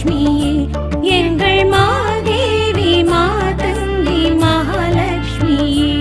மகாலட்சுமியே எங்கள் மாதேவி மாதங்கி மகாலட்சுமியே.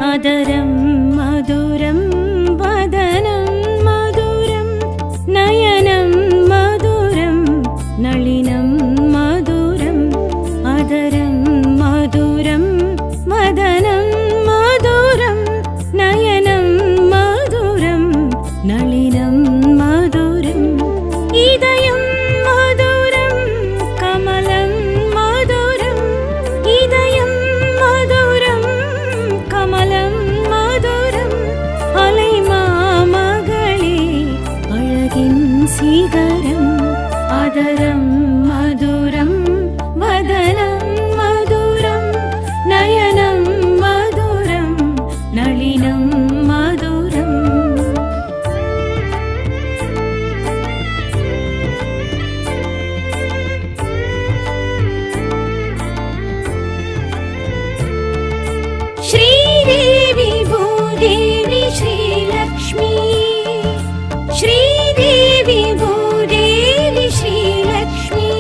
அதரம் மதுரம் வதனம் மதுரம் நயனம் மதுரம் நளினம் மதுரம். அதரம் மதுரம் வதனம் மதுரம் நயனம் மதுரம் நளினம் மதுரம். இதயம் மதுரம் கமலம் மதுரம். இதயம் மதுரம் கமலம் மதுரம். அலைமாமகளே அழகின் சிகரம். அதரம் மதுரம் வதனம் மதுரம் நயனம் மதுரம் நளினம் மதுரம். श्रीदेवी भूदेवी श्रीलक्ष्मी. श्रीदेवी भूदेवी श्रीलक्ष्मी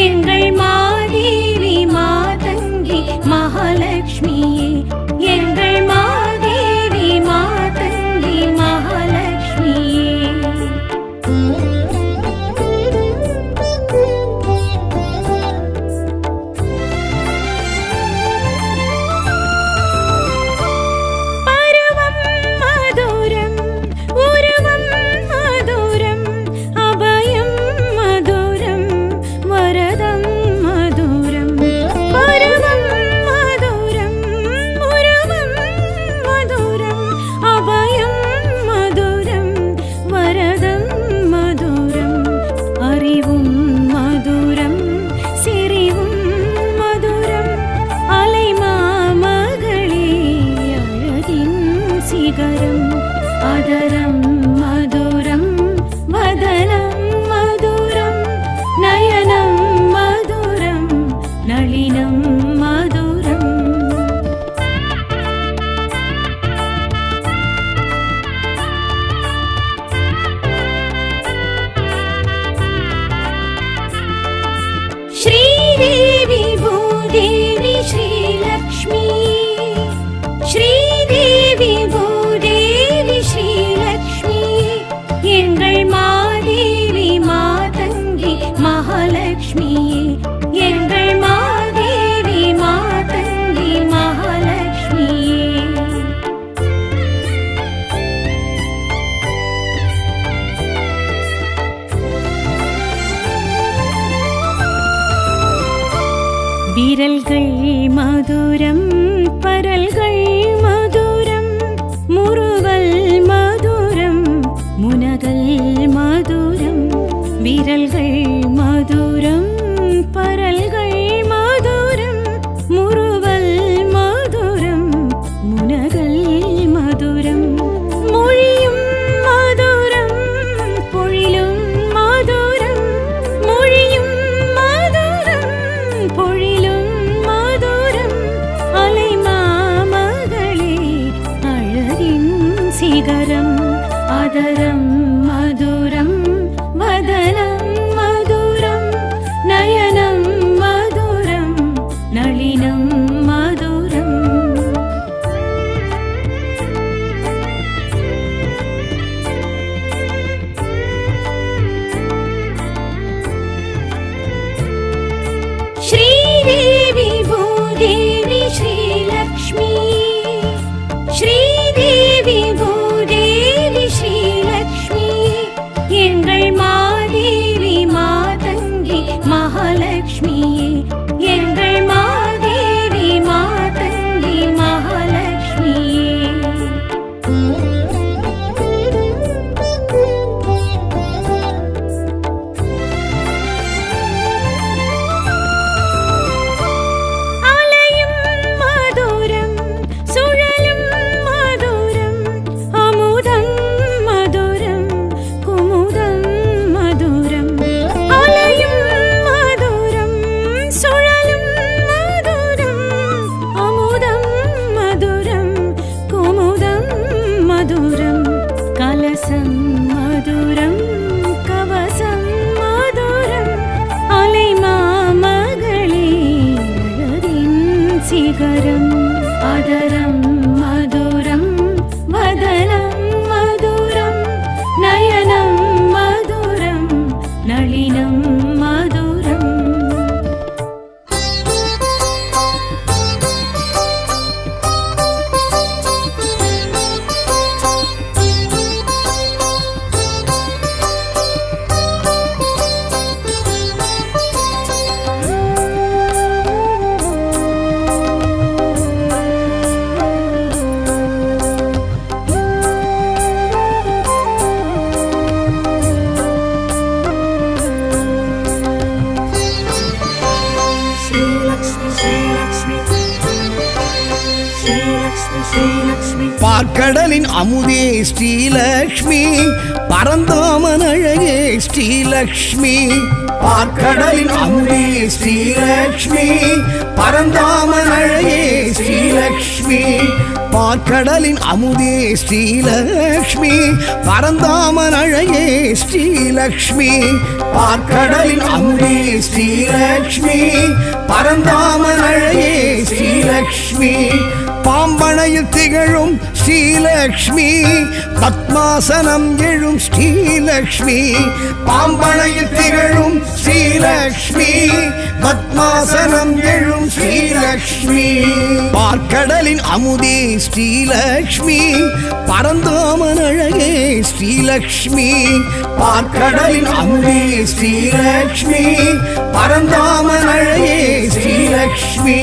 எங்கள் மாதேவி மாதங்கி மகாலட்சுமியே எங்கள் மாதேவி மாதங்கி மகாலட்சுமியே. பருவம் மதுரம் உருவம் மதுரம் அபயம் மதுரம் வரதம் மதுரம். பருவம் மதுரம் உருவம் மதுரம் அபயம் மதுரம் வரதம் மதுரம். அறிவும் மதுரம் சிரிவும் மதுரம். அலைமாமகளே அழகின் சிகரம். அதரம் மதுரம் வதனம் மதுரம் நயனம் மதுரம் நளினம் மதுரம். श्रीदेवी भूदेवी श्रीलक्ष्मी. श्रीदेवी भूदेवी श्रीलक्ष्मी எங்கள் மாதேவி மாதங்கி மகாலட்சுமியே எங்கள் மாதேவி மாதங்கி மகாலட்சுமியே. விரல்கள் மதுரம் பரல்கள் மதுரம் முறுவல் மதுரம் முனகல் மதுரம். விரல்கள் மதுரம் பரல்கள் மதுரம் முறுவல் மதுரம் முனகல் மதுரம். மொழியும் மதுரம் பொழிலும் மதுரம். மொழியும் மதுரம் பொழிலும் மதுரம். அலைமாமகளே அழகின் சிகரம். அதரம் மதுரம் வதனம் மதுரம் மங்களகரம் அதரம் மதுரம் வதனம் மதுரம் நயனம் மதுரம் நளினம் மதுரம் பார்க்கடலின் அமுதே ஸ்ரீலக்ஷ்மி பரந்தாமன் அழகே ஸ்ரீலக்ஷ்மி பார்க்கடலின் அமுதே ஸ்ரீலக்ஷ்மி பரந்தாமன் அழகே ஸ்ரீலக்ஷ்மி பார்க்கடலின் அமுதே ஸ்ரீலக்ஷ்மி பரந்தாமன் அழகே ஸ்ரீலக்ஷ்மி பார்க்கடலின் அமுதே ஸ்ரீலக்ஷ்மி பரந்தாமன் அழகே ஸ்ரீலக்ஷ்மி பாம்பனையில் திகழும் ஸ்ரீலக்ஷ்மி பத்மாசனம் எழும் ஸ்ரீலக்ஷ்மி பாம்பனையில் திகழும் ஸ்ரீலக்ஷ்மி பத்மாசனம் எழும் ஸ்ரீலக்ஷ்மி பார்க்கடலின் அமுதே ஸ்ரீலக்ஷ்மி பரந்தாமன் அழகே ஸ்ரீலக்ஷ்மி பார்க்கடலின் அமுதே ஸ்ரீலக்ஷ்மி பரந்தாமன் அழகே ஸ்ரீலக்ஷ்மி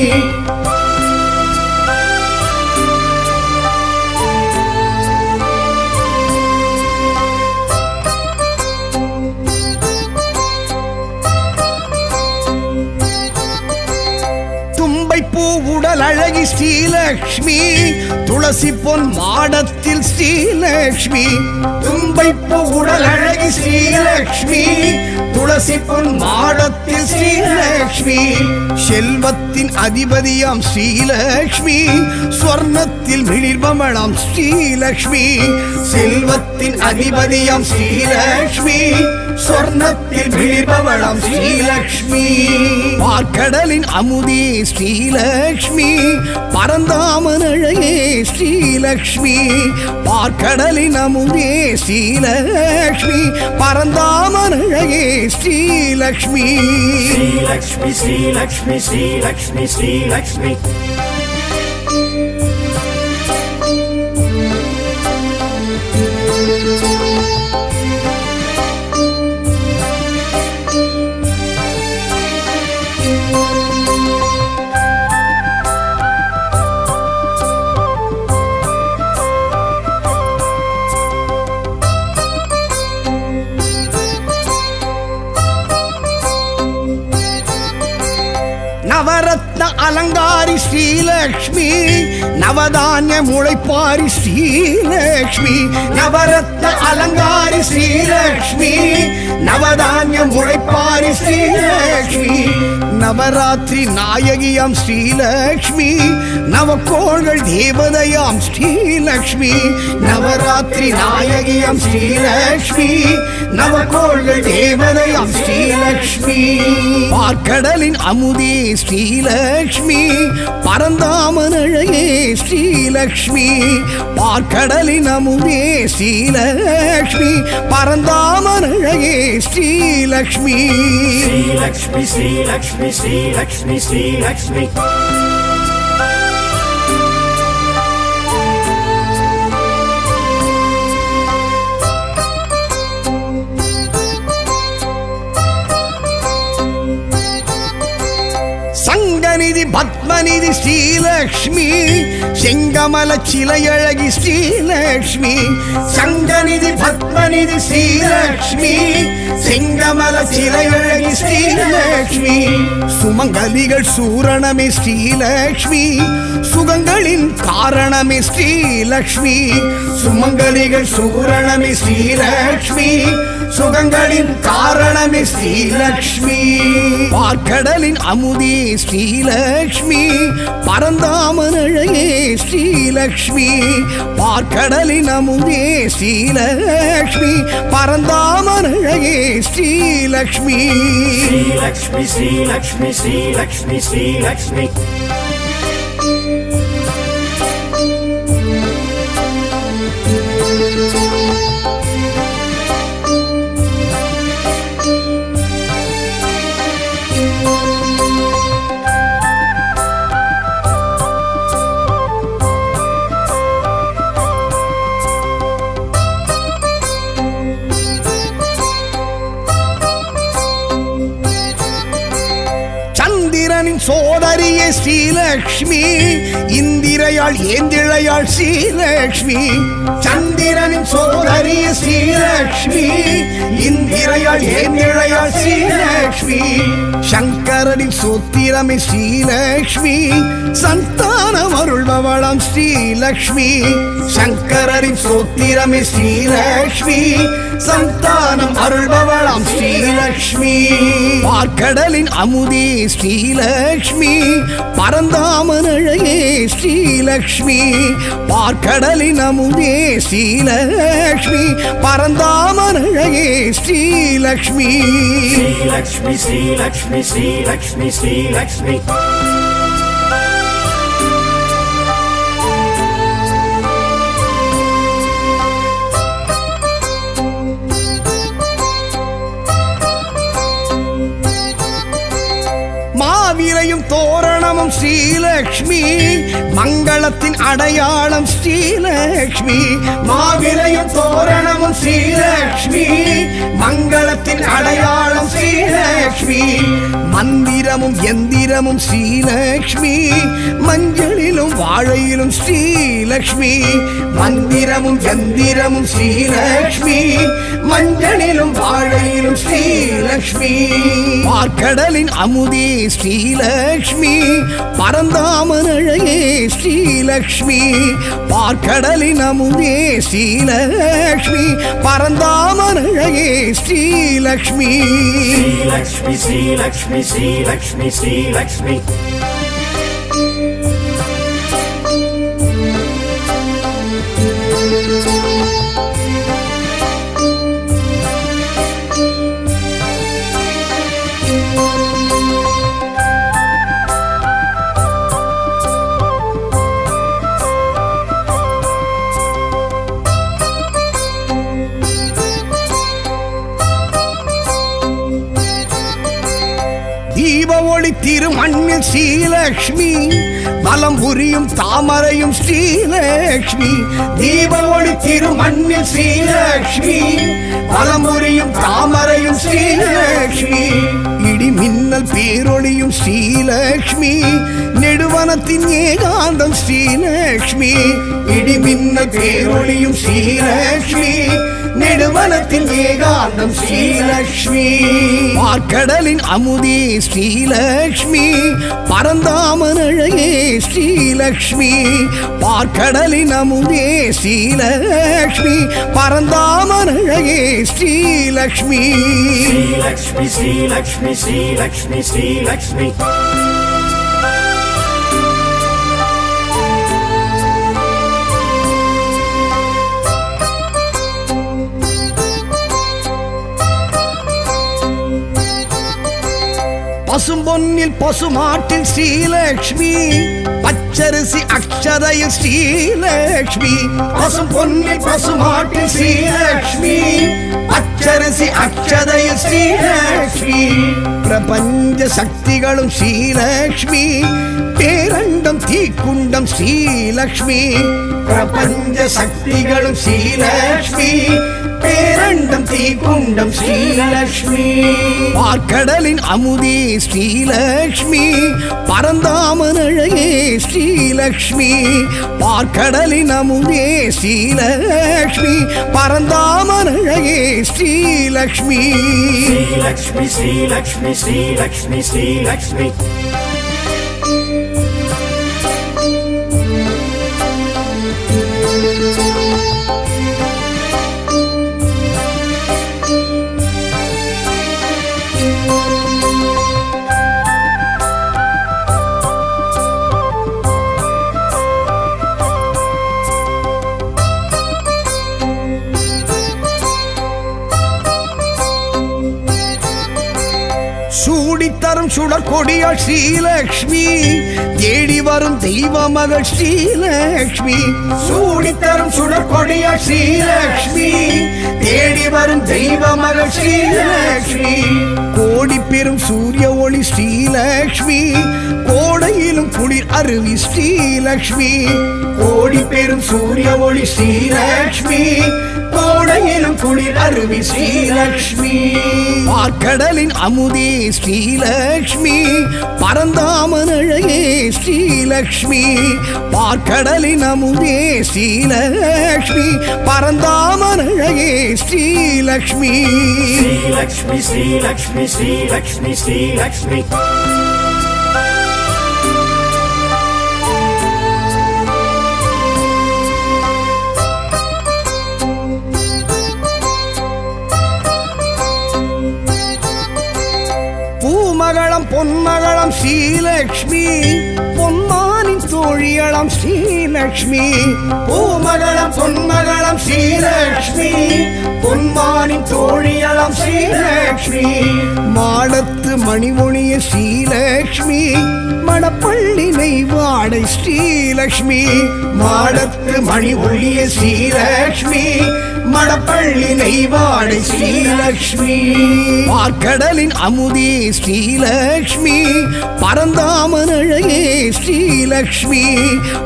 பூ உடல் அழகி ஸ்ரீலக்ஷ்மி துளசி பொன் மாடத்தில் ஸ்ரீலக்ஷ்மி தும்பைப்பூ உடல் அழகி ஸ்ரீலக்ஷ்மி துளசி பொன் மாடத்தில் ஸ்ரீலக்ஷ்மி செல்வத்தின் அதிபதியாம் ஸ்ரீலக்ஷ்மி ஸ்வர்ணத்தில் மிளிர்பமளாம் ஸ்ரீலக்ஷ்மி செல்வத்தின் அதிபதியாம் ஸ்ரீலக்ஷ்மி சொர்ணத்தில் விழிபவளம் ஸ்ரீலக்ஷ்மி பார்க்கடலின் அமுதே ஸ்ரீலக்ஷ்மி பரந்தாமன் அழகே ஸ்ரீலக்ஷ்மி பார்க்கடலின் அமுதே ஸ்ரீலக்ஷ்மி பரந்தாமன் அழகே ஸ்ரீலக்ஷ்மி ஸ்ரீலக்ஷ்மி ஸ்ரீலக்ஷ்மி ஸ்ரீலக்ஷ்மி ஸ்ரீலக்ஷ்மி நவரத்ன அலங்காரி ஸ்ரீலக்ஷ்மி நவதானிய முளைப்பாரி ஸ்ரீலக்ஷ்மி நவரத்ன அலங்காரி ஸ்ரீலக்ஷ்மி நவதானிய முளைப்பாரி ஸ்ரீலக்ஷ்மி நவராத்திரி நாயகியாம் ஸ்ரீலக்ஷ்மி நவக்கோள்கள் தேவதையாம் ஸ்ரீலக்ஷ்மி நவராத்திரி நாயகியாம் ஸ்ரீலக்ஷ்மி நவக்கோள்கள் தேவதையாம் ஸ்ரீலக்ஷ்மி பார்க்கடலின் அமுதே ஸ்ரீலக்ஷ்மி பரந்தாமன் அழகே ஸ்ரீலக்ஷ்மி பார்க்கடலின் அமுதே ஸ்ரீலக்ஷ்மி பரந்தாமன் அழகே ஸ்ரீலக்ஷ்மி ஸ்ரீலக்ஷ்மி ஸ்ரீலக்ஷ்மி ஸ்ரீலக்ஷ்மி ஸ்ரீலக்ஷ்மி சங்கநிதி பத்மநிதி ஸ்ரீலக்ஷ்மி செங்கமல சிலையழகி ஸ்ரீலக்ஷ்மி சங்கநிதி பத்மநிதி ஸ்ரீலக்ஷ்மி செங்கமல சிலையழகி ஸ்ரீலக்ஷ்மி சுமங்கலிகள் சூரணமே ஸ்ரீலக்ஷ்மி சுகங்களின் காரணமே ஸ்ரீலக்ஷ்மி சுமங்கலிகள் சூரணமே ஸ்ரீலக்ஷ்மி சுகங்களின் காரணமே ஸ்ரீலக்ஷ்மி பார்க்கடலின் அமுதே ஸ்ரீலக்ஷ்மி பரந்தாமன் அழகே ஸ்ரீலக்ஷ்மி பார்க்கடலின் அமுதே ஸ்ரீலக்ஷ்மி பரந்தாமன் அழகே ஸ்ரீலக்ஷ்மி ஸ்ரீலக்ஷ்மி ஸ்ரீலக்ஷ்மி ஸ்ரீலக்ஷ்மி ஸ்ரீலக்ஷ்மி சந்திரனின் சோதரியே ஸ்ரீலக்ஷ்மி இந்திரையாள் ஏந்திழையாள் ஸ்ரீலக்ஷ்மி சந்திரனின் சோதரியே ஸ்ரீலக்ஷ்மி இந்திரையாள் ஏந்திழையாள் ஸ்ரீலக்ஷ்மி சங்கரனின் சோத்திரமே ஸ்ரீலக்ஷ்மி சந்தானம் அருள்பவளாம் ஸ்ரீலக்ஷ்மி சங்கரனின் சோத்திரமே ஸ்ரீலக்ஷ்மி சந்தானம் அருள்பவளாம் ஸ்ரீலக்ஷ்மி பார்க்கடலின் அமுதே ஸ்ரீலக்ஷ்மி பரந்தாமன் அழகே ஸ்ரீலக்ஷ்மி பார்க்கடலின் அமுதே ஸ்ரீலக்ஷ்மி பரந்தாமன் அழகே ஸ்ரீலக்ஷ்மி ஸ்ரீலக்ஷ்மி ஸ்ரீலக்ஷ்மி ஸ்ரீலக்ஷ்மி ஸ்ரீலக்ஷ்மி மாவிரையும் தோரணமும் ஸ்ரீலக்ஷ்மி மங்களத்தின் அடையாளம் ஸ்ரீலக்ஷ்மி மாவிரையும் தோரணமும் ஸ்ரீலக்ஷ்மி மங்களத்தின் அடையாளம் ஸ்ரீலக்ஷ்மி மந்திரமும் எந்திரமும் ஸ்ரீலக்ஷ்மி மஞ்சளிலும் வாழையிலும் ஸ்ரீலக்ஷ்மி மந்திரமும் எந்திரமும் ஸ்ரீலக்ஷ்மி மஞ்சளிலும் வாழையிலும் ஸ்ரீலக்ஷ்மி பார்க்கடலின் அமுதே ஸ்ரீலக்ஷ்மி பரந்தாமன் அழகே ஸ்ரீலக்ஷ்மி பார்க்கடலின் அமுதே ஸ்ரீலக்ஷ்மி பரந்தாமன் அழகே ஸ்ரீலக்ஷ்மி ஸ்ரீலக்ஷ்மி ஸ்ரீலக்ஷ்மி ஸ்ரீலக்ஷ்மி ஸ்ரீலக்ஷ்மி தீப ஒளி திருமண்ணில் ஸ்ரீலக்ஷ்மி வலம் புரியும் தாமரையும் ஸ்ரீலக்ஷ்மி தீப ஒளி திருமண்ணில் ஸ்ரீலக்ஷ்மி வலம் புரியும் தாமரையும் ஸ்ரீலக்ஷ்மி இடி மின்னல் பேரொளியும் ஸ்ரீலக்ஷ்மி நெடுவனத்தின் ஏகாந்தம் ஸ்ரீலக்ஷ்மி இடி மின்னல் பேரொளியும் ஸ்ரீலக்ஷ்மி நெடுவனத்தின் ஏகாந்தம் ஸ்ரீலக்ஷ்மி பார்க்கடலின் அமுதே ஸ்ரீலக்ஷ்மி பரந்தாமன் அழகே ஸ்ரீலக்ஷ்மி பார்க்கடலின் அமுதே ஸ்ரீலக்ஷ்மி பரந்தாமன் அழகே ஸ்ரீலக்ஷ்மி ஸ்ரீலக்ஷ்மி ஸ்ரீலக்ஷ்மி ஸ்ரீலக்ஷ்மி ஸ்ரீலக்ஷ்மி பசும்பொன்னில் பசுமாட்டில் ஸ்ரீலக்ஷ்மி பச்சரிசி அக்ஷதையில் ஸ்ரீலக்ஷ்மி பசும்பொன்னில் பசுமாட்டில் ஸ்ரீலக்ஷ்மி பச்சரிசி அக்ஷதையில் ஸ்ரீலக்ஷ்மி பிரபஞ்ச சக்திகளும் ஸ்ரீலக்ஷ்மி பேரண்டம் தீக்குண்டம் ஸ்ரீலக்ஷ்மி பிரபஞ்ச சக்திகளும் ஸ்ரீலக்ஷ்மி பேரண்டம் தீக்குண்டம் ஸ்ரீலக்ஷ்மி பார்க்கடலின் அமுதே ஸ்ரீலக்ஷ்மி பரந்தாமன் அழகே ஸ்ரீலக்ஷ்மி பார்க்கடலின் அமுதே ஸ்ரீலக்ஷ்மி பரந்தாமன் அழகே ஸ்ரீலக்ஷ்மி ஸ்ரீலக்ஷ்மி ஸ்ரீலக்ஷ்மி ஸ்ரீலக்ஷ்மி ஸ்ரீலக்ஷ்மி சூடித்தரும் சுடற்கொடியாள் ஸ்ரீலக்ஷ்மி தேடி வரும் தெய்வ மகள் ஸ்ரீலக்ஷ்மி சூடித்தரும் சுடற்கொடியாள் ஸ்ரீலக்ஷ்மி தேடி வரும் தெய்வ மகள் ஸ்ரீலக்ஷ்மி கோடி பெரும் சூரிய ஒளி ஸ்ரீலக்ஷ்மி கோடையிலும் குளிர் அருவி ஸ்ரீலக்ஷ்மி கோடி பெரும் சூரிய ஒளி ஸ்ரீலக்ஷ்மி கோடையிலும் குளிர் அருவி ஸ்ரீலக்ஷ்மி பார்க்கடலின் அமுதே ஸ்ரீலக்ஷ்மி பரந்தாமன் அழகே ஸ்ரீலக்ஷ்மி பார்க்கடலின் அமுதே ஸ்ரீலக்ஷ்மி பரந்தாமன் அழகே ஸ்ரீலக்ஷ்மி ஸ்ரீலக்ஷ்மி ஸ்ரீலக்ஷ்மி ஸ்ரீலக்ஷ்மி ஸ்ரீலக்ஷ்மி பூமகளம் பொன்மகளம் ஸ்ரீலக்ஷ்மி பொன்மானின் தோழியளம் ஸ்ரீலக்ஷ்மி பூமகளம் பொன்மகளம் ஸ்ரீலக்ஷ்மி பொன்மானின் தோழியளம் ஸ்ரீலக்ஷ்மி மாடத்து மணிமொழிய ஸ்ரீலக்ஷ்மி மணப்பள்ளி நெய்வாடை ஸ்ரீலக்ஷ்மி மாடத்து மணி ஒளிய ஸ்ரீலக்ஷ்மி மணப்பள்ளி நெய்வாடை ஸ்ரீலக்ஷ்மி பார்க்கடலின் அமுதே ஸ்ரீலக்ஷ்மி பரந்தாமன் அழகே ஸ்ரீலக்ஷ்மி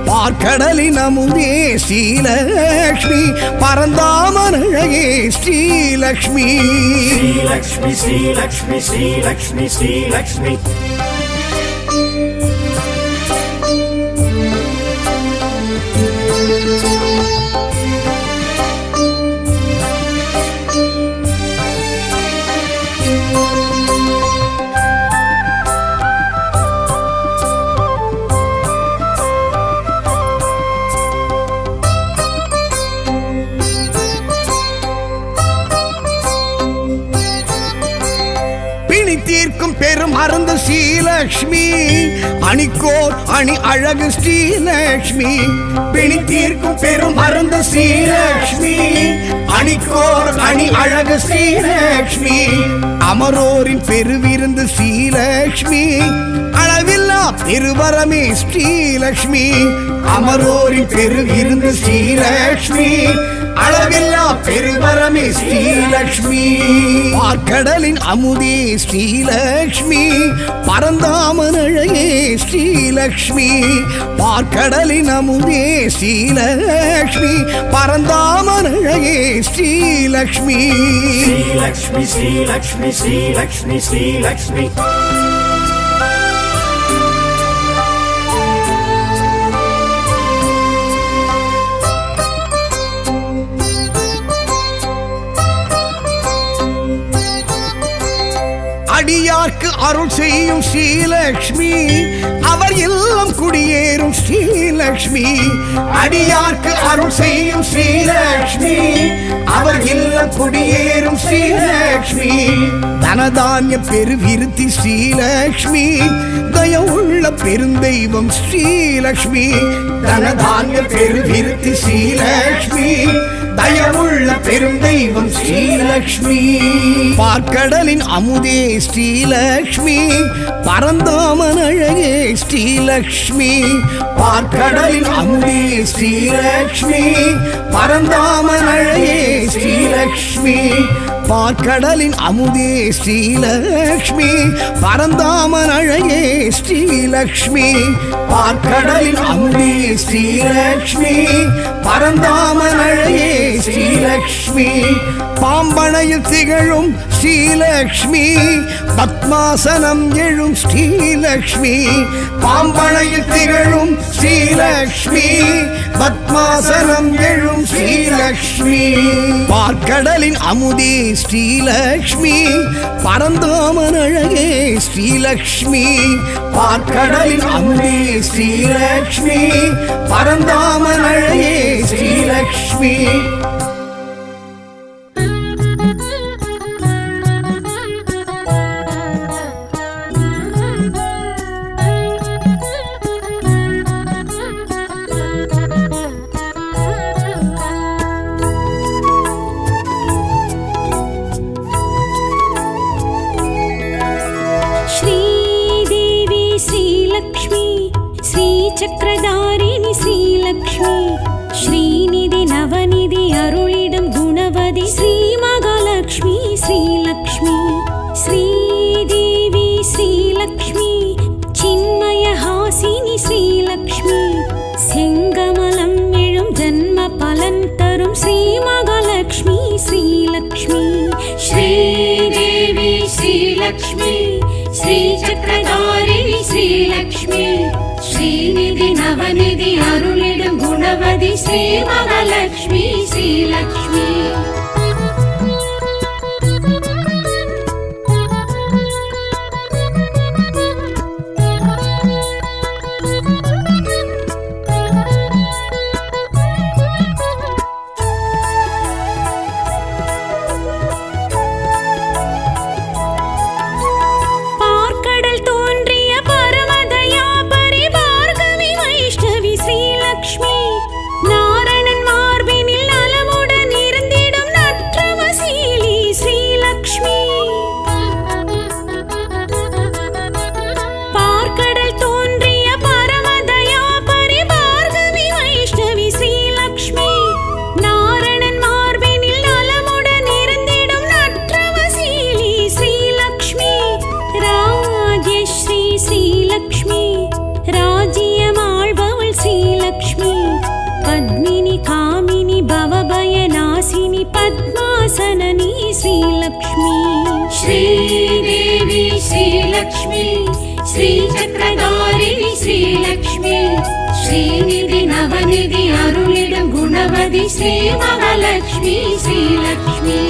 பார்க்கடலின் அமுதே ஸ்ரீலக்ஷ்மி பரந்தாமன் அழகே ஸ்ரீலக்ஷ்மி ஸ்ரீலக்ஷ்மி ஸ்ரீலக்ஷ்மி ஸ்ரீலக்ஷ்மி ஸ்ரீலக்ஷ்மி தீர்க்கும் பெரும் அருந்த ஸ்ரீலக்ஷ்மி அணிக்கோர் அணி அழகு ஸ்ரீலக்ஷ்மி பிணி தீர்க்கும் பெரும் அருந்த ஸ்ரீலக்ஷ்மி அணிக்கோர் அணி அழகு ஸ்ரீலக்ஷ்மி அமரோரின் பெருவிருந்து ஸ்ரீலக்ஷ்மி அளவில்லா பெருவரமே ஸ்ரீலக்ஷ்மி அமரோரின் பெருவிருந்து ஸ்ரீலக்ஷ்மி அளவில்லா பெருவரமே ஸ்ரீலக்ஷ்மி பார்க்கடலின் அமுதே ஸ்ரீலக்ஷ்மி பரந்தாமன் அழகே ஸ்ரீலக்ஷ்மி பார்க்கடலின் அமுதே ஸ்ரீலக்ஷ்மி பரந்தாமன் அழகே ஸ்ரீலக்ஷ்மி ஸ்ரீலக்ஷ்மி ஸ்ரீலக்ஷ்மி ஸ்ரீலக்ஷ்மி ஸ்ரீலக்ஷ்மி அடியார்க்கு அருள் செய்யும் ஸ்ரீலக்ஷ்மி அவர் இல்லம் குடியேறும் ஸ்ரீலக்ஷ்மி அடியார்க்கு அருள் செய்யும் ஸ்ரீலக்ஷ்மி அவர் இல்லம் குடியேறும் ஸ்ரீலக்ஷ்மி தனதானிய பெருவிருத்தி ஸ்ரீலக்ஷ்மி தயவுள்ள பெருந்தெய்வம் ஸ்ரீலக்ஷ்மி தனதானிய பெருவிருத்தி ஸ்ரீலக்ஷ்மி தயவுள்ள பெருந்தெய்வம் ஸ்ரீலக்ஷ்மி பார்க்கடலின் அமுதே ஸ்ரீலக்ஷ்மி பரந்தாமன் அழகே ஸ்ரீலக்ஷ்மி பார்க்கடலின் அமுதே ஸ்ரீலக்ஷ்மி பரந்தாமன் அழகே ஸ்ரீலக்ஷ்மி பார்க்கடலின் அமுதே ஸ்ரீலக்ஷ்மி பரந்தாமன் அழகே ஸ்ரீலக்ஷ்மி பார்க்கடலின் அமுதே ஸ்ரீலக்ஷ்மி பரந்தாமன் அழகே ஸ்ரீலக்ஷ்மி பாம்பனையில் திகழும் ஸ்ரீலக்ஷ்மி பத்மாசனம் எழும் ஸ்ரீலக்ஷ்மி பாம்பனையில் திகழும் ஸ்ரீலக்ஷ்மி பத்மாசனம் எழும் ஸ்ரீலக்ஷ்மி பார்க்கடலின் அமுதே ஸ்ரீலக்ஷ்மி பரந்தாமன் அழகே ஸ்ரீலக்ஷ்மி பார்க்கடலின் அமுதே ஸ்ரீலக்ஷ்மி பரந்தாமன் அழகே ஸ்ரீலக்ஷ்மி चक्रधारिणी श्रीलक्ष्मी श्रीनिधि नवनिधि अरुळिडम गुणवதி श्री महालक्ष्मी श्रीलक्ष्मी श्रीदेवी श्रीलक्ष्मी चिन्मयहासिनी श्रीलक्ष्मी செங்கமலம் எழும் ஜன்ம பலன் தரும் ஸ்ரீ மகாலட்சுமி श्रीलक्ष्मी श्रीचक्रधारिणी श्रीलक्ष्मी श्रीनिधि नवनिधि अरुளிடும் गुणवதி श्री महालक्ष्मी श्रीलक्ष्मी पद्मासननी श्रीलक्ष्मी श्रीदेवी श्रीलक्ष्मी श्रीचक्रधारिणी श्रीलक्ष्मी श्रीनिधि नवनिधि अरुளிடும் गुणवதி श्री महालक्ष्मी श्रीलक्ष्मी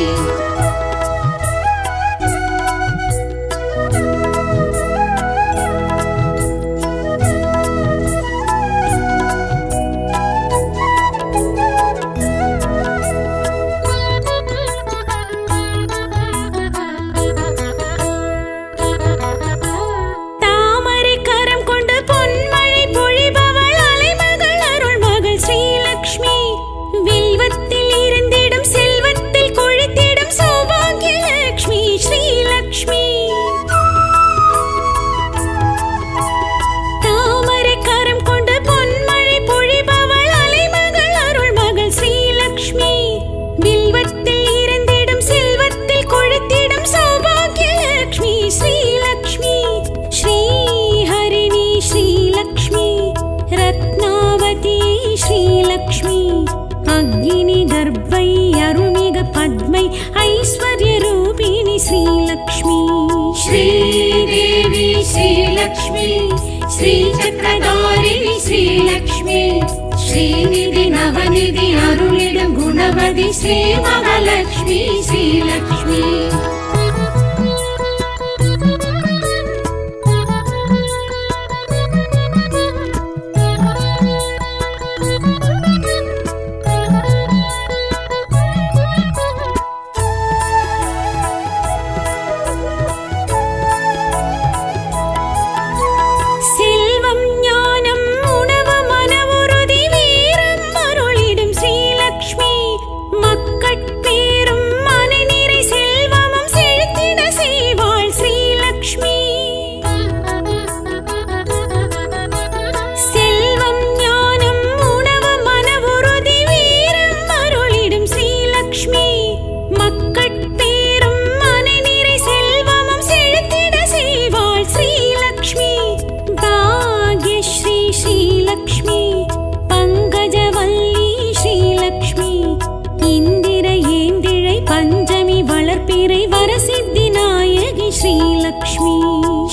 श्रीलक्ष्मी अग्नि गर्भै अरुणिग पद्मै ऐश्वर्य रूपिणी श्रीलक्ष्मी श्रीदेवी श्रीलक्ष्मी श्रीचक्रधारिणी श्रीलक्ष्मी श्रीनिधि नवनिधि अरुளிடும் गुणवதி श्री महालक्ष्मी श्रीलक्ष्मी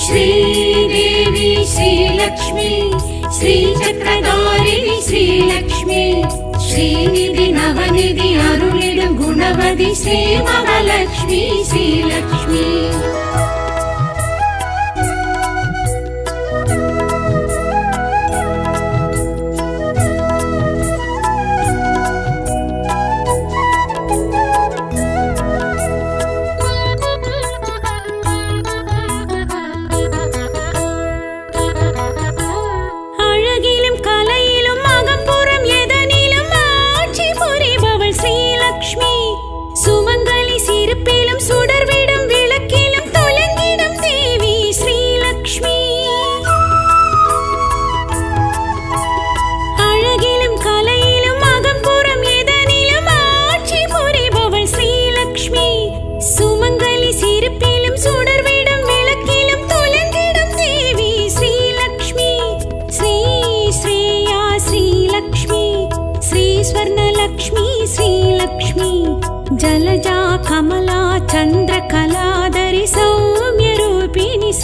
श्रीदेवी श्रीलक्ष्मी श्रीचक्रधारिणी श्रीलक्ष्मी श्रीनिधि नवनिधि अरुளிடும் गुणवதி श्री महालक्ष्मी श्रीलक्ष्मी சுமங்கலி சிரிப்பிலும் சுடர்விடும் விளக்கிலும்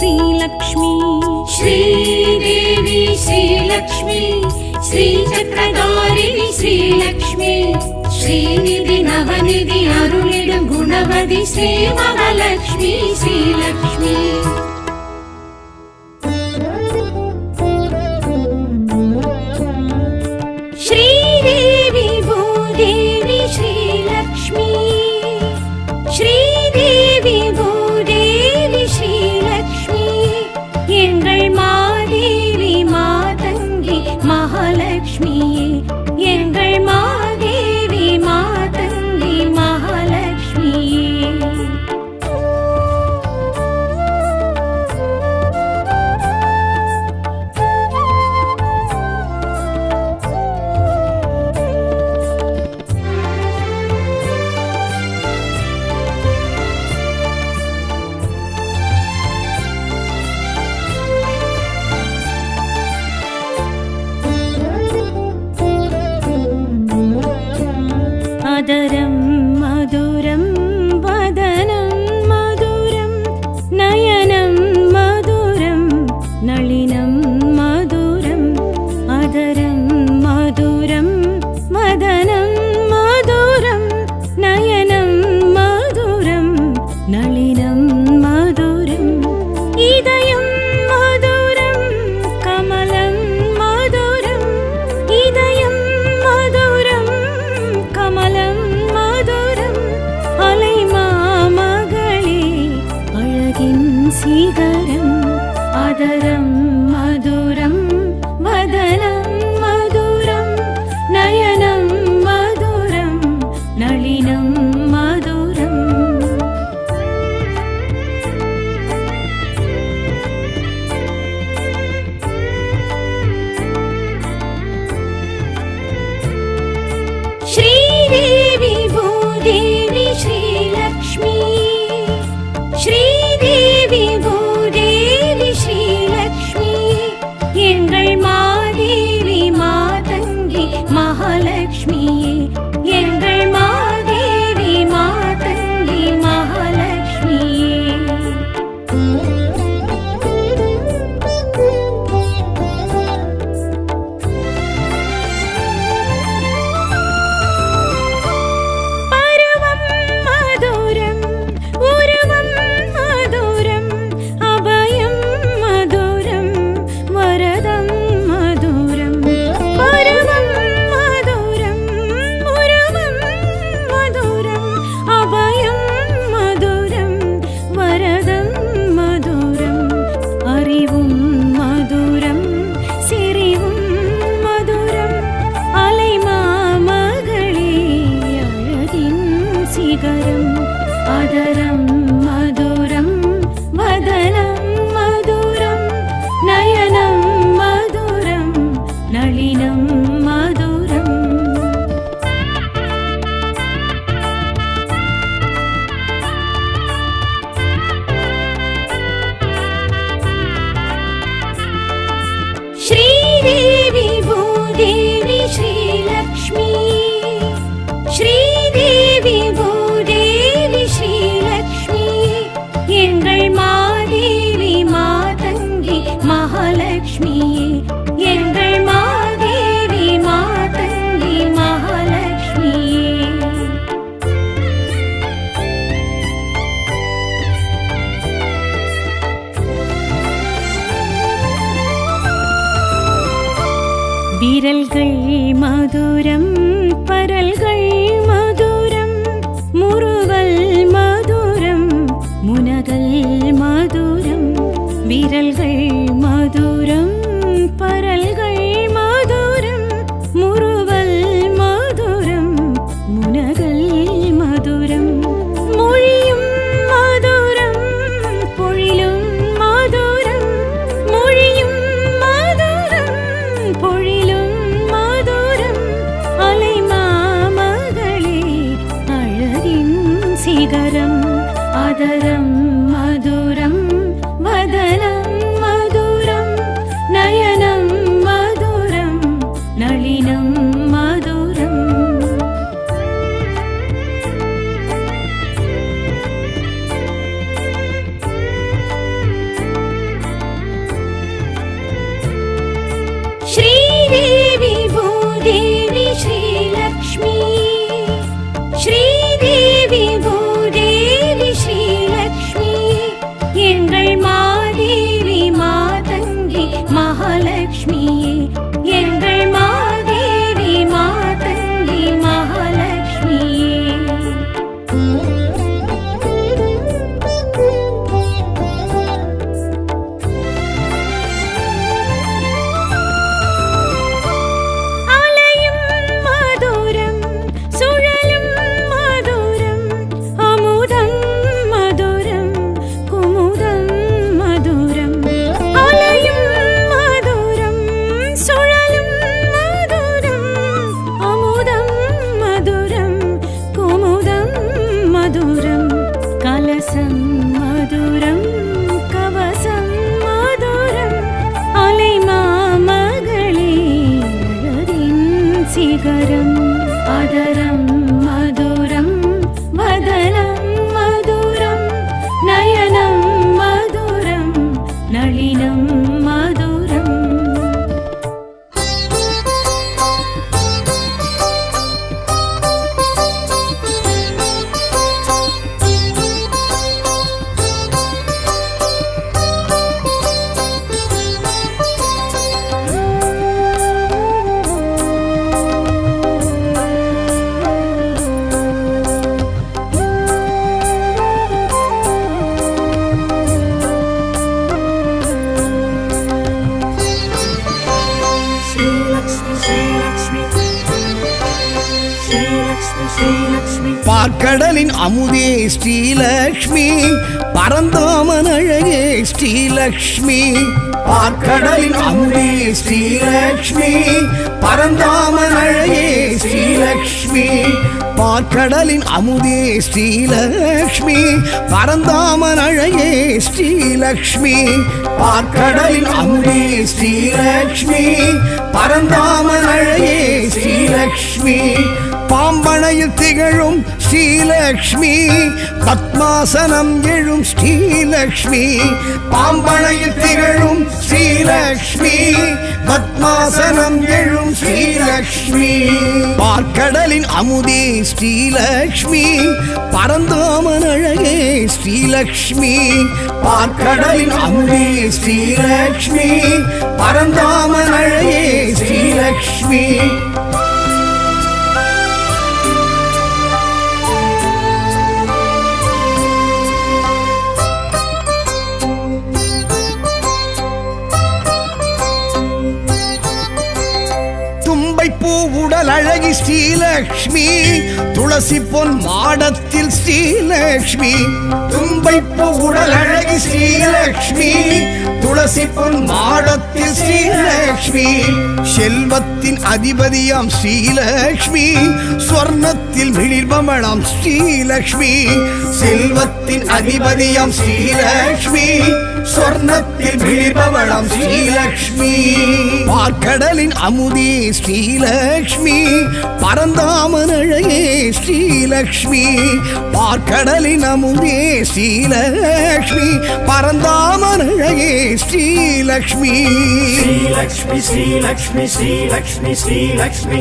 श्रीलक्ष्मी श्रीदेवी श्रीलक्ष्मी श्रीचक्रधारिणि श्रीलक्ष्मी श्रीनिधि नवनिधि अरुளிடும் குணவதி ஸ்ரீ மகாலட்சுமி श्रीलक्ष्मी श्रीदेवी भूदेवी श्रीलक्ष्मी श्रीदेवी भूदेवी श्रीलक्ष्मी எங்கள் மாதேவி மாதங்கி மகாலட்சுமியே எங்கள் மாதேவி மாதங்கி மகாலட்சுமியே அதரம் மதுரம் வதனம் மதுரம் நயனம் மதுரம் நளினம் மதுரம் அதரம் மதுரம் வதனம் மதுரம் நயனம் மதுரம் நளினம் மதுரம் இதயம் மதுரம் கமலம் மதுரம் இதயம் மதுரம் கமலம் மதுரம் அலை மாமகளே அழகின் சிகரம் அதரம் மதுரம் வதனம் மதுரம் நயனம் மதுரம் நளினம் மதுரம் श्रीदेवी भूदेवी श्रीलक्ष्मी श्रीदेवी भूदेवी श्रीलक्ष्मी எங்கள் மாதேவி மாதங்கி மகாலட்சுமியே எங்கள் மாதேவி மாதங்கி மகாலட்சுமியே பருவம் மதுரம் உருவம் மதுரம் அபயம் மதுரம் வரதம் மதுரம் பருவம் மதுரம் உருவம் மதுரம் அபயம் மதுரம் வரதம் மதுரம் அறிவும் மதுரம் சிரிவும் மதுரம் அலை மாமகளே அழகின் சிகரம் அதரம் மதுரம் வதனம் மதுரம் நயனம் மதுரம் நளினம் மதுரம் श्रीदेवी भूदेवी श्रीलक्ष्मी श्रीदेवी भूदेवी श्रीलक्ष्मी எங்கள் மாதேவி மாதங்கி மகாலட்சுமியே எங்கள் மாதேவி மாதங்கி மகாலட்சுமியே விரல்கள் மதுரம் பரல்கள் மதுரம் முறுவல் மதுரம் முனகல் மதுரம் விரல்கள் மதுரம் பரல்கள் மதுரம் முறுவல் மதுரம் முனகல் மதுரம் மொழியும் மதுரம் பொழிலும் மதுரம் மொழியும் மதுரம் பொழிலும் மதுரம் அலை மாமகளே அழகின் சிகரம் அதரம் மதுரம் வதனம் மதுரம் நயனம் मधुकरम् अदरं मधुरं वदनं मधुरं नयनं मधुरं नलिनं मधुरम् பார்க்கடலின் அமுதே ஸ்ரீலக்ஷ்மி பரந்தாமன் அழகே ஸ்ரீலக்ஷ்மி பார்க்கடலின் அமுதே ஸ்ரீலக்ஷ்மி பரந்தாமன் அழகே ஸ்ரீலக்ஷ்மி பார்க்கடலின் அமுதே ஸ்ரீலக்ஷ்மி பரந்தாமன் அழகே ஸ்ரீலக்ஷ்மி பார்க்கடலின் அமுதே ஸ்ரீலக்ஷ்மி பரந்தாமன் அழகே ஸ்ரீலக்ஷ்மி பாம்பனையில் திகழும் ஸ்ரீலக்ஷ்மி பத்மாசனம் எழும் ஸ்ரீலக்ஷ்மி பாம்பனையில் திகழும் ஸ்ரீலக்ஷ்மி பத்மாசனம் எழும் ஸ்ரீலக்ஷ்மி பார்க்கடலின் அமுதே ஸ்ரீலக்ஷ்மி பரந்தாமன் அழகே ஸ்ரீலக்ஷ்மி பார்க்கடலின் அமுதே ஸ்ரீலக்ஷ்மி பரந்தாமன் அழகே ஸ்ரீலக்ஷ்மி பூ உடல் அழகி ஸ்ரீலக்ஷ்மி துளசி பொன் மாடத்தில் ஸ்ரீலக்ஷ்மி தும்பைப்பூ உடல் அழகி ஸ்ரீலக்ஷ்மி துளசி பொன் மாடத்தில் ஸ்ரீலக்ஷ்மி செல்வத்தின் அதிபதியாம் ஸ்ரீலக்ஷ்மி ஸ்வர்ணத்தில் மிளிர்பமளாம் ஸ்ரீலக்ஷ்மி செல்வத்தின் அதிபதியாம் ஸ்ரீலக்ஷ்மி ஸ்வர்ணத்தில் மிளிர்பவளாம் ஸ்ரீலக்ஷ்மி பார்க்கடலின் அமுதே ஸ்ரீலக்ஷ்மி பரந்தாமன் அழகே ஸ்ரீலக்ஷ்மி பார்க்கடலின் அமுதே ஸ்ரீலக்ஷ்மி பரந்தாமன் அழகே ஸ்ரீலக்ஷ்மி ஸ்ரீலக்ஷ்மி ஸ்ரீலக்ஷ்மி ஸ்ரீலக்ஷ்மி ஸ்ரீலக்ஷ்மி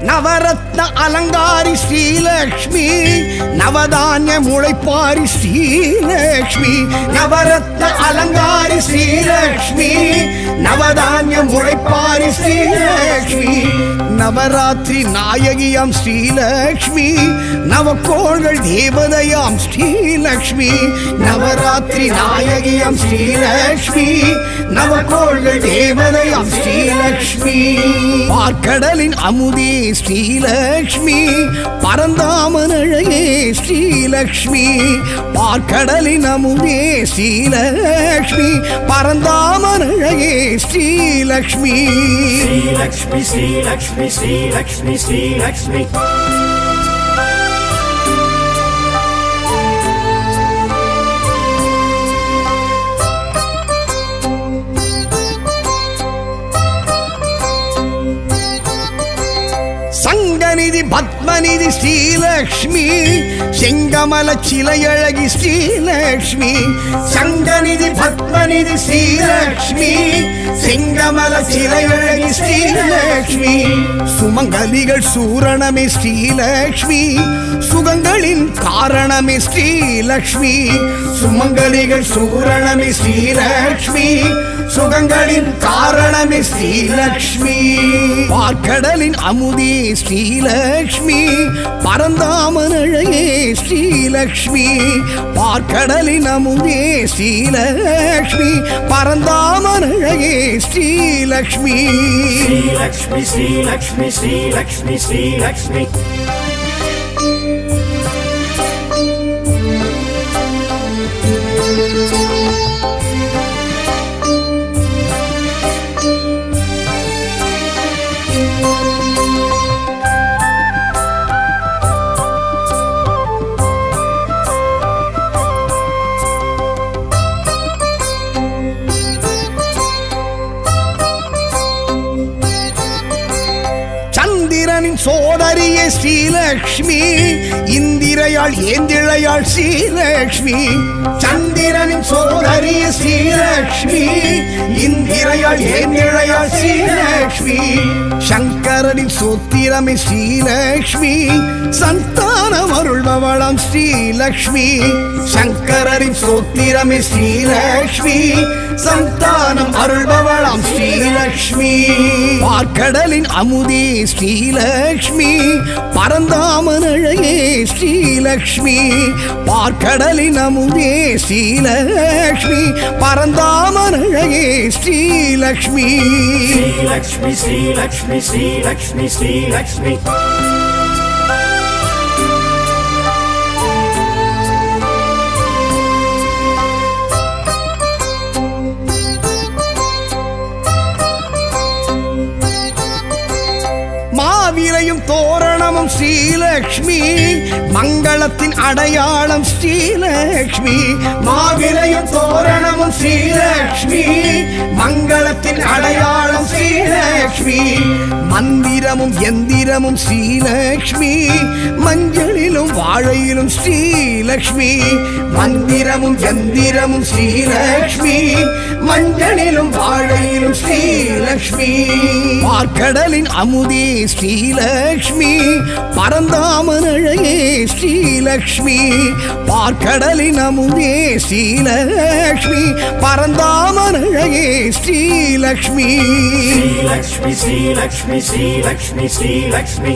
நவரத்ன அலங்காரி ஸ்ரீலக்ஷ்மி நவதானிய முளைப்பாரி ஸ்ரீலக்ஷ்மி நவரத்ன அலங்காரி ஸ்ரீலக்ஷ்மி நவதானிய முளைப்பாரி ஸ்ரீலக்ஷ்மி நவராத்திரி நாயகியாம் ஸ்ரீலக்ஷ்மி நவக்கோள்கள் தேவதையாம் ஸ்ரீலக்ஷ்மி நவராத்திரி நாயகியாம் ஸ்ரீலக்ஷ்மி நவக்கோள்கள் தேவதையாம் ஸ்ரீலக்ஷ்மி பார்க்கடலின் அமுதே ஸ்ரீலக்ஷ்மி பரந்தாமன் அழகே ஸ்ரீலக்ஷ்மி பார்க்கடலின் அமுதே ஸ்ரீலக்ஷ்மி பரந்தாமன் அழகே ஸ்ரீலக்ஷ்மி ஸ்ரீலக்ஷ்மி ஸ்ரீலக்ஷ்மி ஸ்ரீலக்ஷ்மி ஸ்ரீலக்ஷ்மி சங்கநிதி பத்மநிதி ஸ்ரீலக்ஷ்மி செங்கமல சிலையழகி ஸ்ரீலக்ஷ்மி சங்கநிதி பத்மநிதி ஸ்ரீலக்ஷ்மி செங்கமல சிலையழகி ஸ்ரீலக்ஷ்மி சுமங்கலிகள் சூரணமே ஸ்ரீலக்ஷ்மி சுகங்களின் காரணமே ஸ்ரீலக்ஷ்மி சுமங்கலிகள் சூரணமே ஸ்ரீலக்ஷ்மி சுகங்களின் காரணமே ஸ்ரீலக்ஷ்மி பார்க்கடலின் அமுதே ஸ்ரீலக்ஷ்மி பரந்தாமன் அழகே ஸ்ரீலக்ஷ்மி பார்க்கடலின் அமுதே ஸ்ரீலக்ஷ்மி பரந்தாமன் அழகே ஸ்ரீலக்ஷ்மி ஸ்ரீலக்ஷ்மி ஸ்ரீலக்ஷ்மி ஸ்ரீலக்ஷ்மி ஸ்ரீலக்ஷ்மி சந்திரனின் சோதரியே ஸ்ரீலக்ஷ்மி இந்திரையாள் ஏந்திழையாள் ஸ்ரீலக்ஷ்மி சந்திரனின் சோதரியே ஸ்ரீலக்ஷ்மி இந்திரையாள் ஏந்திழையாள் ஸ்ரீலக்ஷ்மி சங்கரனின் சோத்திரமே ஸ்ரீலக்ஷ்மி சந்தானம் அருள்பவளாம் ஸ்ரீலக்ஷ்மி சங்கரனின் சோத்திரமே ஸ்ரீலக்ஷ்மி சந்தானம் அருள்பவளாம் ஸ்ரீலக்ஷ்மி பார்க்கடலின் அமுதே ஸ்ரீலக்ஷ்மி பரந்தாமன் அழகே ஸ்ரீலக்ஷ்மி பார்க்கடலின் அமுதே ஸ்ரீலக்ஷ்மி பரந்தாமன் அழகே ஸ்ரீலக்ஷ்மி ஸ்ரீலக்ஷ்மி ஸ்ரீலக்ஷ்மி ஸ்ரீலக்ஷ்மி ஸ்ரீலக்ஷ்மி மாவிரையும் தோரணமும் ஸ்ரீலக்ஷ்மி மங்களத்தின் அடையாளம் ஸ்ரீலக்ஷ்மி மாவிரையும் தோரணமும் ஸ்ரீலக்ஷ்மி மங்களத்தின் அடையாளம் ஸ்ரீலக்ஷ்மி மந்திரமும் எந்திரமும் ஸ்ரீலக்ஷ்மி மஞ்சளிலும் வாழையிலும் ஸ்ரீலக்ஷ்மி மந்திரமும் எந்திரமும் ஸ்ரீலக்ஷ்மி மஞ்சளிலும் வாழையிலும் ஸ்ரீலக்ஷ்மி பார்க்கடலின் அமுதே ஸ்ரீலக்ஷ்மி பரந்தாமன் அழகே ஸ்ரீலக்ஷ்மி பார்க்கடலின் அமுதே ஸ்ரீலக்ஷ்மி பரந்தாமன் அழகே ஸ்ரீலக்ஷ்மி ஸ்ரீலக்ஷ்மி ஸ்ரீலக்ஷ்மி ஸ்ரீலக்ஷ்மி ஸ்ரீலக்ஷ்மி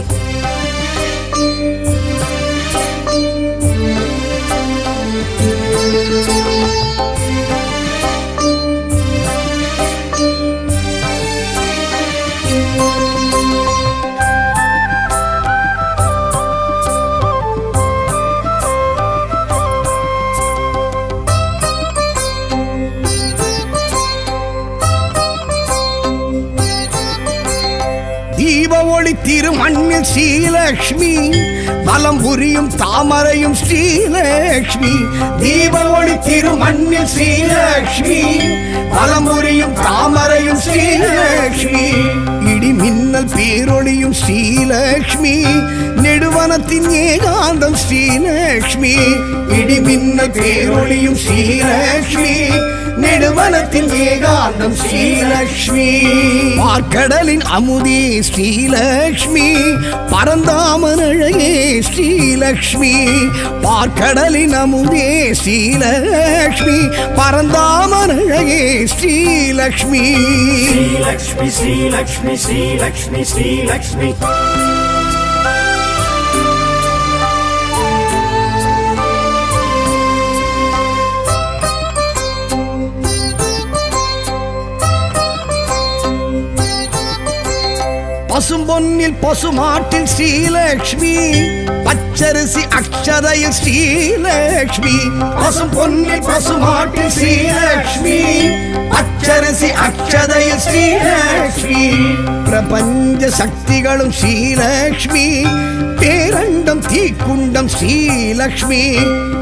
தீப ஒளி திருமண்ணில் ஸ்ரீலக்ஷ்மி வலம் புரியும் தாமரையும் ஸ்ரீலக்ஷ்மி தீப ஒளி திருமண்ணில் ஸ்ரீலக்ஷ்மி வலம் புரியும் தாமரையும் ஸ்ரீலக்ஷ்மி இடி மின்னல் பேரொளியும் ஸ்ரீலக்ஷ்மி நெடுவனத்தின் ஏகாந்தம் ஸ்ரீலக்ஷ்மி இடி மின்னல் பேரொளியும் ஸ்ரீலக்ஷ்மி நெடுவனத்தின் ஏகாந்தம் ஸ்ரீலக்ஷ்மி பார்க்கடலின் அமுதே ஸ்ரீலக்ஷ்மி பரந்தாமன் அழகே ஸ்ரீலக்ஷ்மி பார்க்கடலின் அமுதே ஸ்ரீலக்ஷ்மி பரந்தாமன் அழகே ஸ்ரீலக்ஷ்மி ஸ்ரீலக்ஷ்மி ஸ்ரீலக்ஷ்மி ஸ்ரீலக்ஷ்மி ஸ்ரீலக்ஷ்மி பசும்பொன்னில் பசுமாட்டில் ஸ்ரீலக்ஷ்மி பச்சரிசி அக்ஷதையில் ஸ்ரீலக்ஷ்மி பசும்பொன்னில் பசுமாட்டில் ஸ்ரீலக்ஷ்மி பச்சரிசி அக்ஷதையில் ஸ்ரீலக்ஷ்மி பிரபஞ்ச சக்திகளும் ஸ்ரீலக்ஷ்மி பேரண்டம் தீக்குண்டம் ஸ்ரீலக்ஷ்மி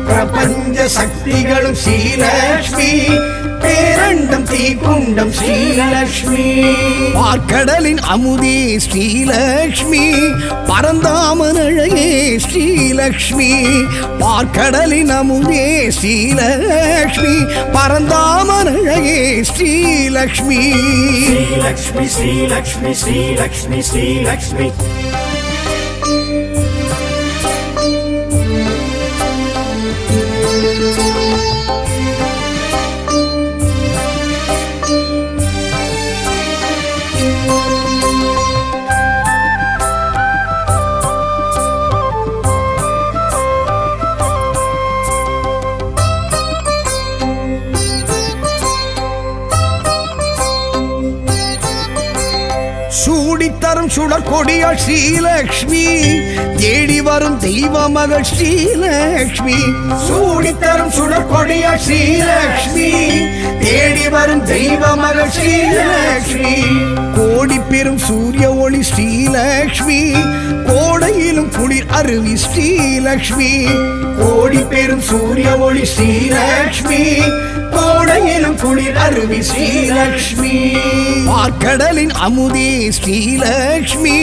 பிரபஞ்ச சக்திகளும் ஸ்ரீலக்ஷ்மி பேரண்டம் தீக்குண்டம் ஸ்ரீலக்ஷ்மி பார்க்கடலின் அமுதே ஸ்ரீலக்ஷ்மி பரந்தாமன் அழகே ஸ்ரீலக்ஷ்மி பார்க்கடலின் அமுதே ஸ்ரீலக்ஷ்மி பரந்தாமன் அழகே ஸ்ரீலக்ஷ்மி ஸ்ரீலக்ஷ்மி ஸ்ரீலக்ஷ்மி ஸ்ரீலக்ஷ்மி ஸ்ரீலக்ஷ்மி சூடித்தரும் சுடர் கொடியாள் ஸ்ரீலக்ஷ்மி தேடி வரும் தெய்வ மகள் ஸ்ரீலக்ஷ்மி சூடித்தரும் சுடர் கொடியாள் ஸ்ரீலக்ஷ்மி தேடி வரும் தெய்வ மகள் ஸ்ரீலக்ஷ்மி கோடி பெரும் சூரிய ஒளி ஸ்ரீலக்ஷ்மி கோடையிலும் குளிர் அருவி ஸ்ரீலக்ஷ்மி கோடி பெரும் சூரிய ஒளி ஸ்ரீலக்ஷ்மி கோடை மழையிலும் குளிர் அருவி ஸ்ரீலக்ஷ்மி பார்க்கடலின் அமுதே ஸ்ரீலக்ஷ்மி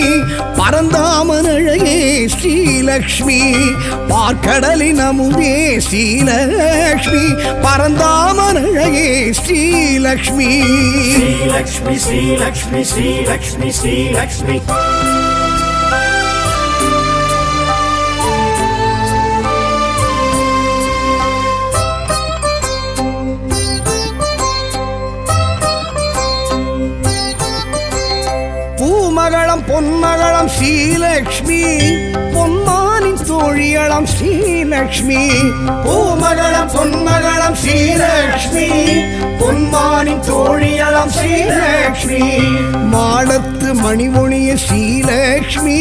பரந்தாமன் அழகே ஸ்ரீலக்ஷ்மி பார்க்கடலின் அமுதே ஸ்ரீலக்ஷ்மி பரந்தாமன் அழகே ஸ்ரீலக்ஷ்மி ஸ்ரீலக்ஷ்மி ஸ்ரீலக்ஷ்மி ஸ்ரீலக்ஷ்மி ஸ்ரீலக்ஷ்மி பூமகளம் பொன்மகளம் ஸ்ரீலக்ஷ்மி பொன்மானின் தோழியளம் ஸ்ரீலக்ஷ்மி பூமகளம் பொன்மகளம் ஸ்ரீலக்ஷ்மி பொன்மானின் தோழியளம் ஸ்ரீலக்ஷ்மி மாடத்து மணிமொழிய ஸ்ரீலக்ஷ்மி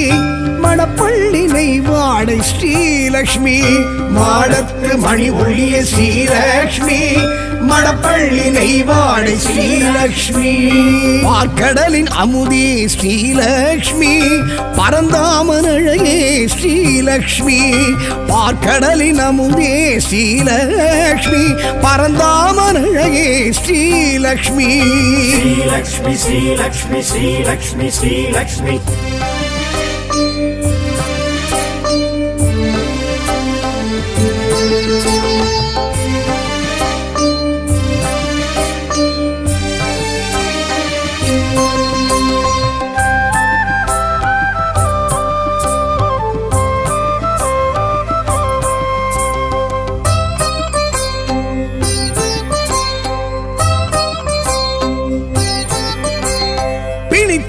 மணப்பள்ளி நெய்வாடை ஸ்ரீலக்ஷ்மி மாடத்து மணி ஒளிய ஸ்ரீலக்ஷ்மி மணப்பள்ளி நெய்வாடை ஸ்ரீலக்ஷ்மி பார்க்கடலின் அமுதே ஸ்ரீலக்ஷ்மி பரந்தாமன் அழகே ஸ்ரீலக்ஷ்மி பார்க்கடலின் அமுதே ஸ்ரீலக்ஷ்மி பரந்தாமன் அழகே ஸ்ரீலக்ஷ்மி ஸ்ரீலக்ஷ்மி ஸ்ரீலக்ஷ்மி ஸ்ரீலக்ஷ்மி ஸ்ரீலக்ஷ்மி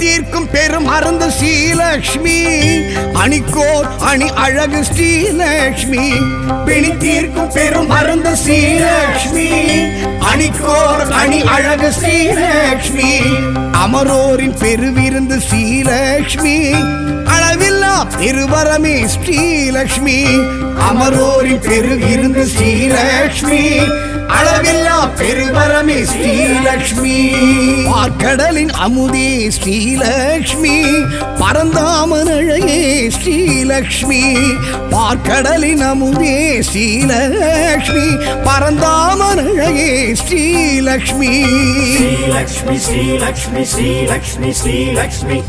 தீர்க்கும் பெரும் அருந்த ஸ்ரீலக்ஷ்மி அணிக்கோர் அணி அழகு ஸ்ரீலக்ஷ்மி பிணி தீர்க்கும் பெரும் அருந்த ஸ்ரீலக்ஷ்மி அணிக்கோர் அணி அழகு ஸ்ரீலக்ஷ்மி அமரோரின் பெருவிருந்து ஸ்ரீலக்ஷ்மி அளவில்லா பெருவரமே ஸ்ரீலக்ஷ்மி அமரோரின் பெருவிருந்து ஸ்ரீலக்ஷ்மி அளவில்லா பெருவரமே ஸ்ரீலக்ஷ்மி பார்க்கடலின் அமுதே ஸ்ரீலக்ஷ்மி பரந்தாமன் அழகே ஸ்ரீலக்ஷ்மி பார்க்கடலின் அமுதே ஸ்ரீலக்ஷ்மி பரந்தாமன் அழகே ஸ்ரீலக்ஷ்மி ஸ்ரீலக்ஷ்மி ஸ்ரீலக்ஷ்மி ஸ்ரீலக்ஷ்மி ஸ்ரீலக்ஷ்மி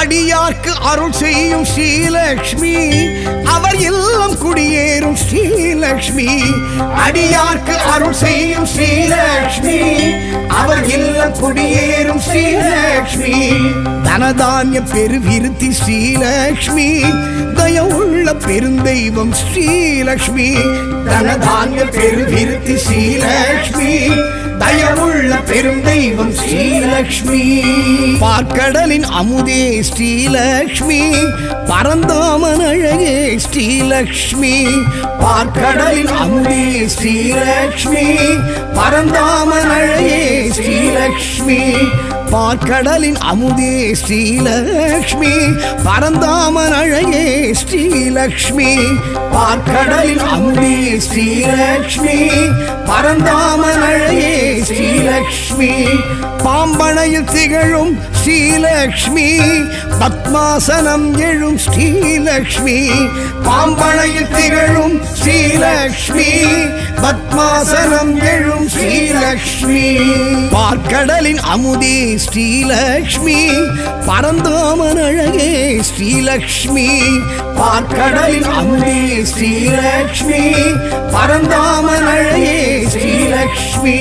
அடியார்க்கு அருள் செய்யும் ஸ்ரீலக்ஷ்மி அவர் இல்லம் குடியேறும் ஸ்ரீலக்ஷ்மி அடியார்க்கு அருள் செய்யும் ஸ்ரீலக்ஷ்மி அவர் இல்லம் குடியேறும் ஸ்ரீலக்ஷ்மி தனதானிய பெருவிருத்தி ஸ்ரீலக்ஷ்மி தய உள்ள பெருந்தெய்வம் ஸ்ரீலக்ஷ்மி தனதானிய பெருவிருத்தி ஸ்ரீலக்ஷ்மி தயவுள்ள பெருந்தெய்வம் ஸ்ரீலக்ஷ்மி பார்க்கடலின் அமுதே ஸ்ரீலக்ஷ்மி பரந்தாமன் அழகே ஸ்ரீலக்ஷ்மி பார்க்கடலின் அமுதே ஸ்ரீலக்ஷ்மி பரந்தாமன் அழகே ஸ்ரீலக்ஷ்மி பார்க்கடலின் அமுதே ஸ்ரீலக்ஷ்மி பரந்தாமன் அழகே ஸ்ரீலக்ஷ்மி பார்க்கடலின் அமுதே ஸ்ரீலக்ஷ்மி பரந்தாமன் அழகே ஸ்ரீலக்ஷ்மி பாம்பனையில் திகழும் ஸ்ரீலக்ஷ்மி பத்மாசனம் எழும் ஸ்ரீலக்ஷ்மி பாம்பனையில் திகழும் ஸ்ரீலக்ஷ்மி பத்மாசனம் எழும் ஸ்ரீலக்ஷ்மி பார்க்கடலின் அமுதே ஸ்ரீலக்ஷ்மி பரந்தாமன் அழகே ஸ்ரீலக்ஷ்மி பார்க்கடலின் அமுதே ஸ்ரீலக்ஷ்மி பரந்தாமன் அழகே ஸ்ரீலக்ஷ்மி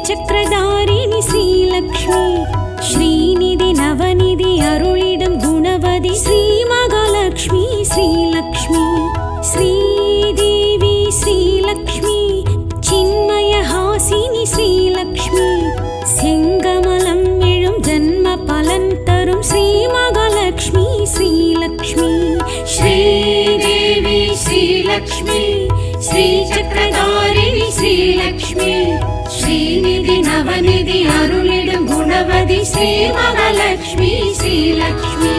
சக்கரதாரிணி ஸ்ரீலக்ஷ்மி ஸ்ரீநிதி நவநிதி அருளிடும் குணவதி ஸ்ரீ மகாலட்சுமி ஸ்ரீலக்ஷ்மி ஸ்ரீதேவி ஸ்ரீலக்ஷ்மி சின்மய ஹாசினி ஸ்ரீலக்ஷ்மி செங்கமலம் எழும் ஜன்ம பலன் தரும் ஸ்ரீ மகாலட்சுமி श्रीलक्ष्मी श्रीदेवी श्रीलक्ष्मी श्रीचक्रधारिणी श्रीलक्ष्मी श्रीनिधि नवनिधि अरुளிடும் गुणवதி श्री महालक्ष्मी श्रीलक्ष्मी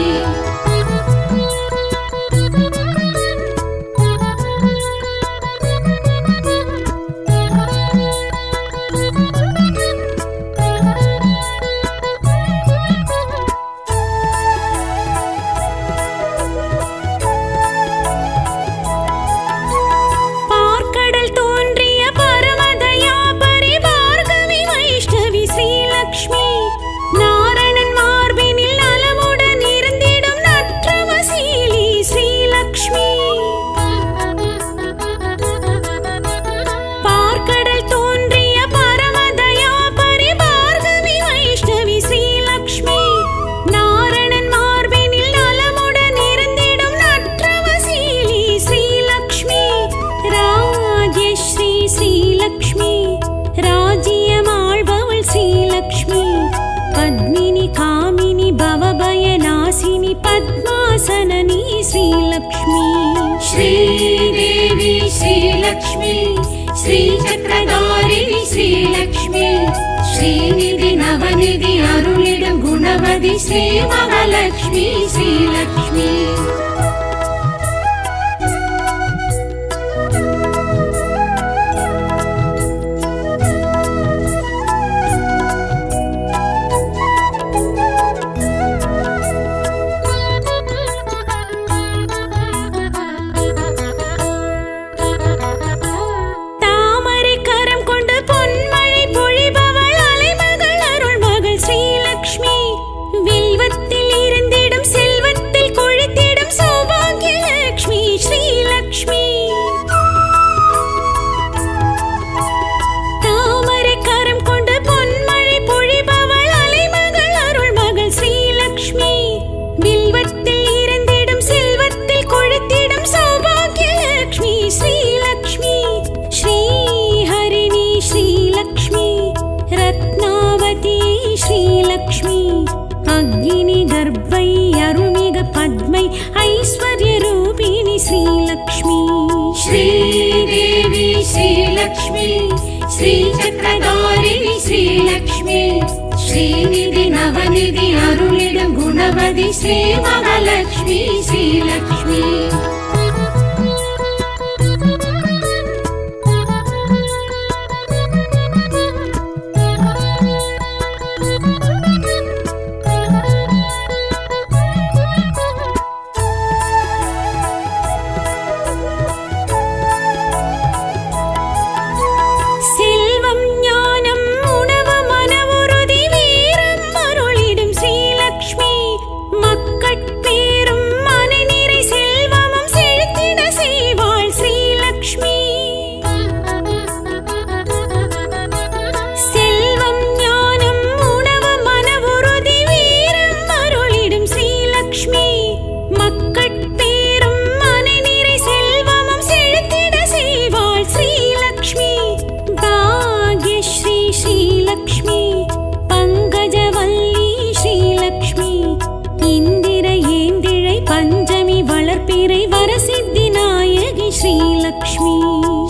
पद्मासननी श्रीलक्ष्मी श्रीदेवी श्रीलक्ष्मी श्रीचक्रधारिणी श्रीलक्ष्मी श्रीनिधि नवनिधि अरुளிடும் गुणवதி श्री महालक्ष्मी श्रीलक्ष्मी श्रीलक्ष्मी अग्नि गर्भै अरुणिग पद्मै ऐश्वर्यरूपिणी श्रीलक्ष्मी श्रीदेवी श्रीलक्ष्मी श्रीचक्रधारिणी श्रीलक्ष्मी श्रीनिधि नवनिधि अरुளிடும் गुणवதி श्री महालक्ष्मी श्रीलक्ष्मी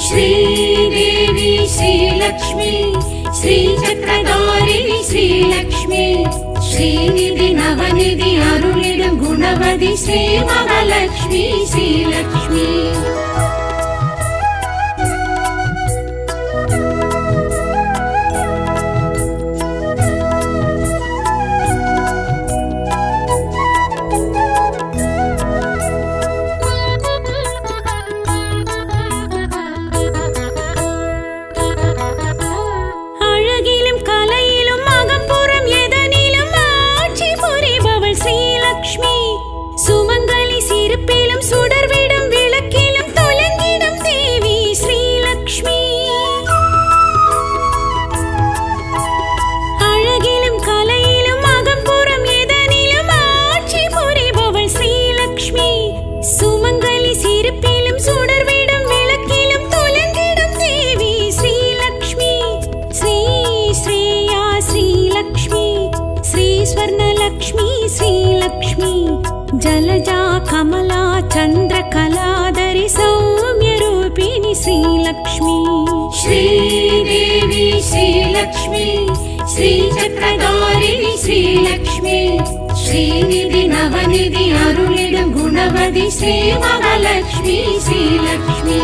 श्रीदेवी श्रीलक्ष्मी श्रीचक्रधारिणी श्रीलक्ष्मी श्रीनिधि नवनिधि अरुளிடும் गुणवதி श्री महालक्ष्मी श्रीलक्ष्मी சுமங்கலி சிறுப்பிலும் சுடர்விடும் விளக்கிலும் चन्द्रकलाधरि सौम्यरूपिणि श्रीलक्ष्मी श्रीदेवी श्रीलक्ष्मी श्रीचक्रधारिणि श्रीलक्ष्मी श्रीनिधि नवनिधि अरुளிடும் गुणवதி श्रीमहालक्ष्मी श्रीलक्ष्मी